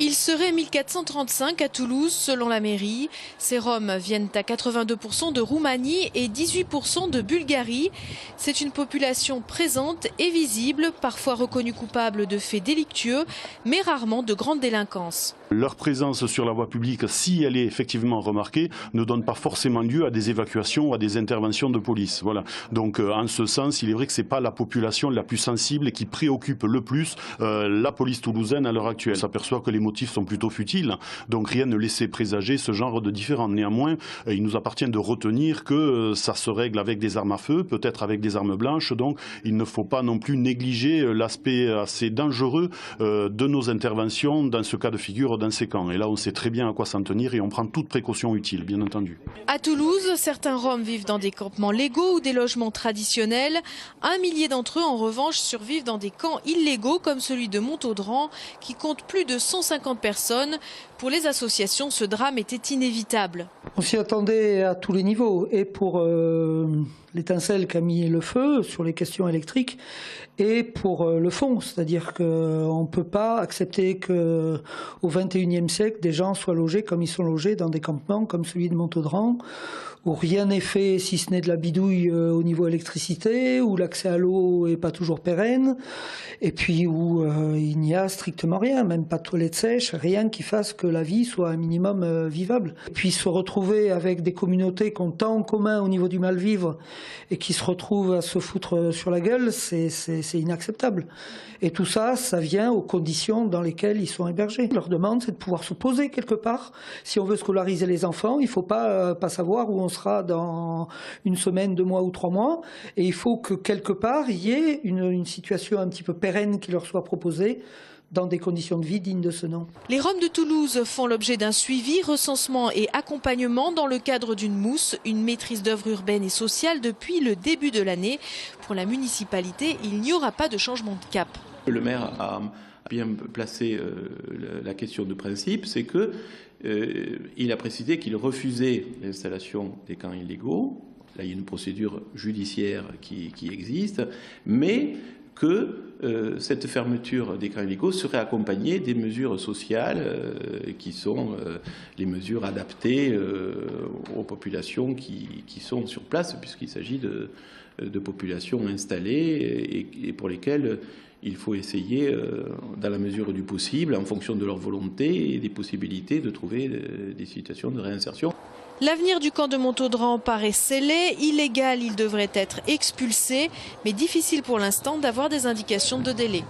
Il serait 1435 à Toulouse, selon la mairie. Ces Roms viennent à 82% de Roumanie et 18% de Bulgarie. C'est une population présente et visible, parfois reconnue coupable de faits délictueux, mais rarement de grande délinquance. Leur présence sur la voie publique, si elle est effectivement remarquée, ne donne pas forcément lieu à des évacuations ou à des interventions de police. Voilà. Donc en ce sens, il est vrai que ce n'est pas la population la plus sensible et qui préoccupe le plus la police toulousaine à l'heure actuelle. On s'aperçoit que les motifs sont plutôt futiles, donc rien ne laissait présager ce genre de différend. Néanmoins, il nous appartient de retenir que ça se règle avec des armes à feu, peut-être avec des armes blanches, donc il ne faut pas non plus négliger l'aspect assez dangereux de nos interventions dans ce cas de figure dans ces camps. Et là, on sait très bien à quoi s'en tenir et on prend toute précaution utile, bien entendu. À Toulouse, certains Roms vivent dans des campements légaux ou des logements traditionnels. 1 millier d'entre eux, en revanche, survivent dans des camps illégaux comme celui de Montaudran, qui compte plus de 150 personnes. Pour les associations, ce drame était inévitable. On s'y attendait à tous les niveaux, et pour l'étincelle qu'a mis le feu sur les questions électriques, et pour le fond, c'est-à-dire qu'on ne peut pas accepter qu'au XXIe siècle, des gens soient logés comme ils sont logés dans des campements comme celui de Montaudran, où rien n'est fait si ce n'est de la bidouille au niveau électricité, où l'accès à l'eau n'est pas toujours pérenne, et puis où il n'y a strictement rien, même pas de toilettes sèches, rien qui fasse que la vie soit un minimum vivable. Et puis se retrouver avec des communautés qui ont tant en commun au niveau du mal-vivre et qui se retrouvent à se foutre sur la gueule, c'est inacceptable. Et tout ça, ça vient aux conditions dans lesquelles ils sont hébergés. Leur demande, c'est de pouvoir se poser quelque part. Si on veut scolariser les enfants, il ne faut pas savoir où on sera dans une semaine, 2 mois ou 3 mois. Et il faut que quelque part, il y ait une situation un petit peu pérenne qui leur soit proposée, dans des conditions de vie dignes de ce nom. Les Roms de Toulouse font l'objet d'un suivi, recensement et accompagnement dans le cadre d'une MOUS, une maîtrise d'œuvre urbaine et sociale depuis le début de l'année. Pour la municipalité, il n'y aura pas de changement de cap. Le maire a bien placé la question de principe, c'est que il a précisé qu'il refusait l'installation des camps illégaux. Là, il y a une procédure judiciaire qui existe, mais que cette fermeture des camps illégaux serait accompagnée des mesures sociales qui sont les mesures adaptées aux populations qui sont sur place, puisqu'il s'agit de populations installées et pour lesquelles il faut essayer, dans la mesure du possible, en fonction de leur volonté et des possibilités, de trouver des situations de réinsertion. L'avenir du camp de Montaudran paraît scellé. Illégal, il devrait être expulsé, mais difficile pour l'instant d'avoir des indications de délai.